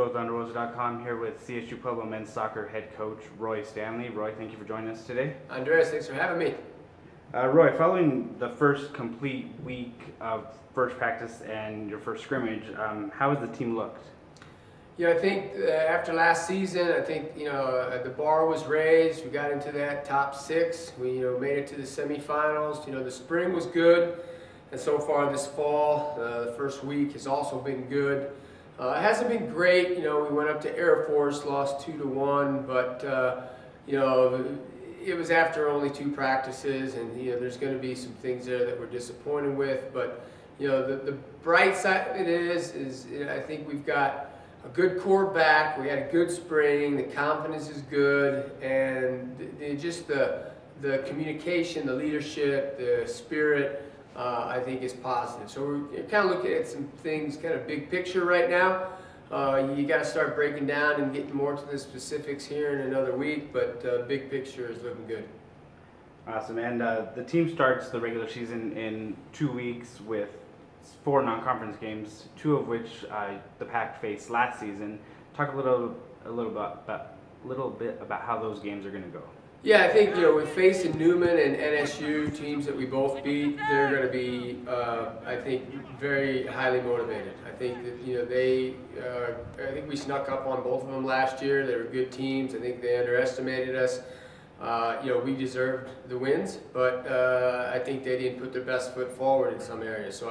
GoThunderWolves.com here with CSU-Pueblo men's soccer head coach Roy Stanley. Roy, thank you for joining us today. Andres, thanks for having me. Roy, following the first complete week of first practice and your first scrimmage, how has the team looked? Yeah, I think after last season, I think the bar was raised. We got into that top six. We made it to the semifinals. The spring was good, and so far this fall, the first week has also been good. It hasn't been great. We went up to Air Force, lost 2-1, but it was after only 2 practices, and there's going to be some things there that we're disappointed with. But the bright side of it is I think we've got a good core back. We had a good spring. The confidence is good, and just the communication, the leadership, the spirit, I think is positive. So we're kind of looking at some things, kind of big picture right now. You got to start breaking down and getting more to the specifics here in another week, but big picture is looking good. Awesome, and the team starts the regular season in 2 weeks with 4 non-conference games, 2 of which the Pack faced last season. Talk a little bit about how those games are going to go. Yeah, I think with facing Newman and NSU, teams that we both beat, they're going to be, I think, very highly motivated. I think that I think we snuck up on both of them last year. They were good teams. I think they underestimated us. We deserved the wins, but I think they didn't put their best foot forward in some areas. So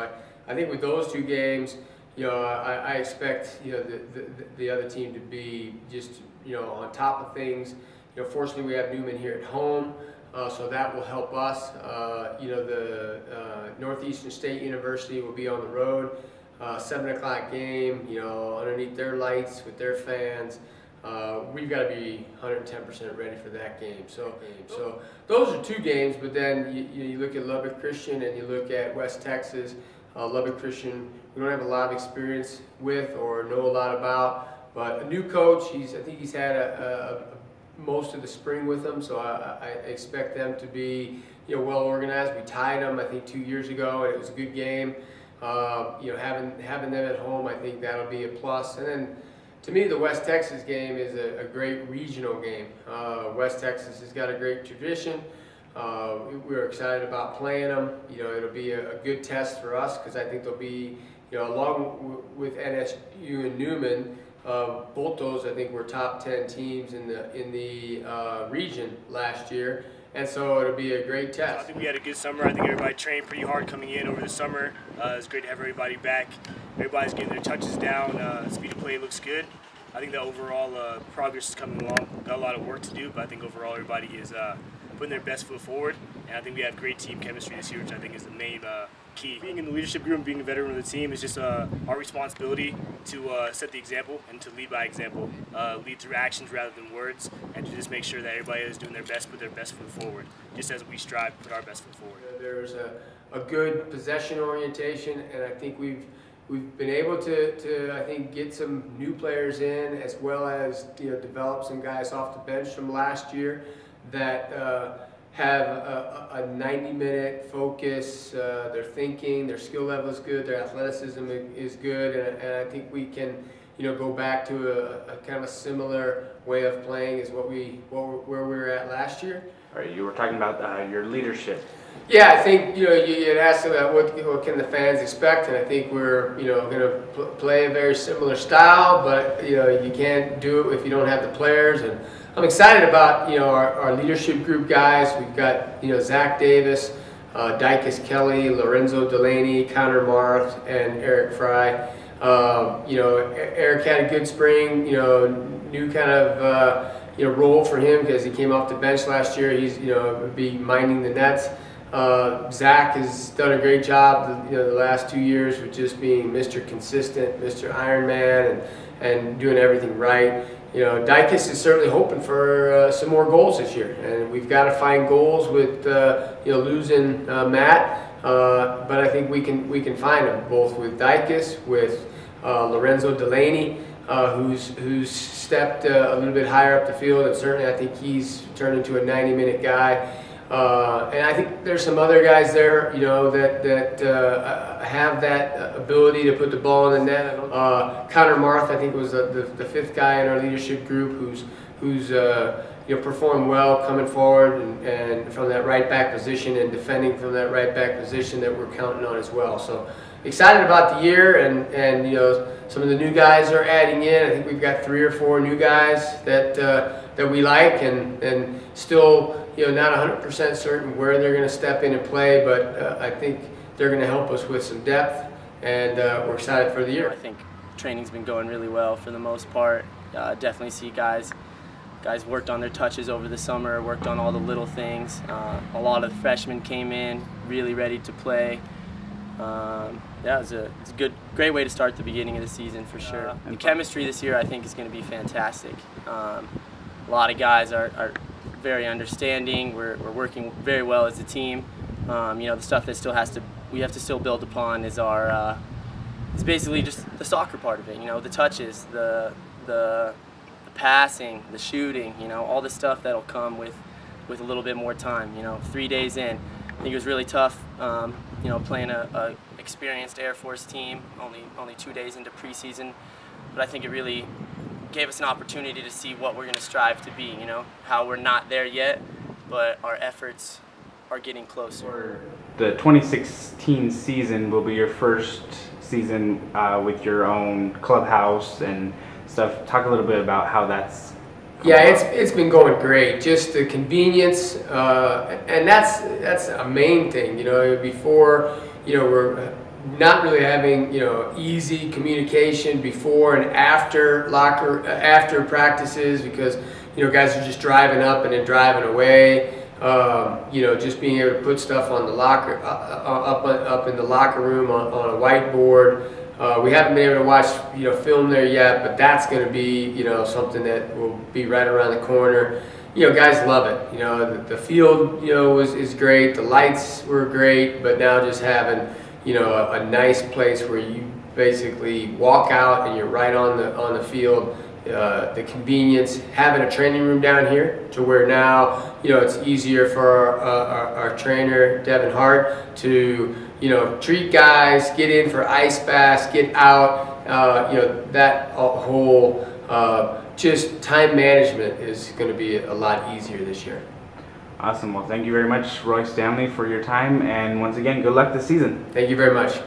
I think with those 2 games, I expect the other team to be just on top of things. Fortunately, we have Newman here at home, so that will help us. The Northeastern State University will be on the road, 7 o'clock game, underneath their lights with their fans. We've got to be 110% ready for that game. So those are 2 games, but then you look at Lubbock Christian and you look at West Texas. Lubbock Christian, we don't have a lot of experience with or know a lot about, but a new coach. I think he's had most of the spring with them, so I expect them to be well organized. We tied them, I think, 2 years ago, and it was a good game. Having them at home, I think that'll be a plus. And then, to me, the West Texas game is a great regional game. West Texas has got a great tradition. We're excited about playing them. It'll be a good test for us because I think they'll be, along with NSU and Newman. Both those, I think, were top 10 teams in the region last year, and so it'll be a great test. I think we had a good summer. I think everybody trained pretty hard coming in over the summer. It's great to have everybody back. Everybody's getting their touches down. Speed of play looks good. I think the overall progress is coming along. Got a lot of work to do, but I think overall everybody is putting their best foot forward, and I think we have great team chemistry this year, which I think is the main key. Being in the leadership group and being a veteran of the team is just our responsibility to set the example and to lead by example, lead through actions rather than words, and to just make sure that everybody is doing their best, put their best foot forward, just as we strive to put our best foot forward. There's a good possession orientation, and I think we've been able to I think get some new players in, as well as develop some guys off the bench from last year that have a 90-minute focus. Their thinking, their skill level is good, their athleticism is good, and I think we can go back to a kind of a similar way of playing as where we were at last year. All right, you were talking about your leadership. Yeah, I think you had asked about what can the fans expect, and I think we're going to play a very similar style, but you can't do it if you don't have the players. And I'm excited about our leadership group guys. We've got Zach Davis, Dykus Kelly, Lorenzo Delaney, Connor Marth, and Eric Fry. Eric had a good spring. New kind of role for him because he came off the bench last year. He's be minding the nets. Zach has done a great job the last 2 years with just being Mr. Consistent, Mr. Ironman, and doing everything right. Dykus is certainly hoping for some more goals this year, and we've got to find goals with losing Matt, but I think we can find them both with Dykus, with Lorenzo Delaney, who's stepped a little bit higher up the field, and certainly I think he's turned into a 90-minute guy. And I think there's some other guys there, you know, that have that ability to put the ball in the net. Connor Marth, I think, was the fifth guy in our leadership group who's you know, performed well coming forward and from that right back position and defending from that right back position that we're counting on as well. So excited about the year, and you know, some of the new guys are adding in. I think we've got 3 or 4 new guys that we like, and still, you know, not 100% certain where they're going to step in and play, but I think they're going to help us with some depth, and we're excited for the year. I think training's been going really well for the most part. Definitely see guys worked on their touches over the summer, worked on all the little things. A lot of freshmen came in really ready to play. Yeah, it's a great way to start the beginning of the season for sure. The chemistry this year, I think, is going to be fantastic. A lot of guys are very understanding. We're working very well as a team. You know, the stuff that we have to still build upon is our it's basically just the soccer part of it. You know, the touches, the passing, the shooting. You know, all the stuff that'll come with a little bit more time. You know, 3 days in, I think it was really tough. You know, playing a experienced Air Force team, only 2 days into preseason, but I think it really gave us an opportunity to see what we're going to strive to be. You know, how we're not there yet, but our efforts are getting closer. The 2016 season will be your first season with your own clubhouse and stuff. Talk a little bit about how that's. Yeah, it's been going great. Just the convenience, and that's a main thing. You know, before, you know, we're not really having, you know, easy communication before and after after practices, because, you know, guys are just driving up and then driving away. You know, just being able to put stuff on the locker up in the locker room on a whiteboard. We haven't been able to watch, you know, film there yet, but that's going to be, you know, something that will be right around the corner. You know, guys love it. You know, the field, you know, is great. The lights were great, but now just having, you know, a nice place where you basically walk out and you're right on the field. The convenience, having a training room down here to where now, you know, it's easier for our trainer, Devin Hart, to, you know, treat guys, get in for ice baths, get out. You know, that whole just time management is going to be a lot easier this year. Awesome. Well, thank you very much, Roy Stanley, for your time, and once again, good luck this season. Thank you very much.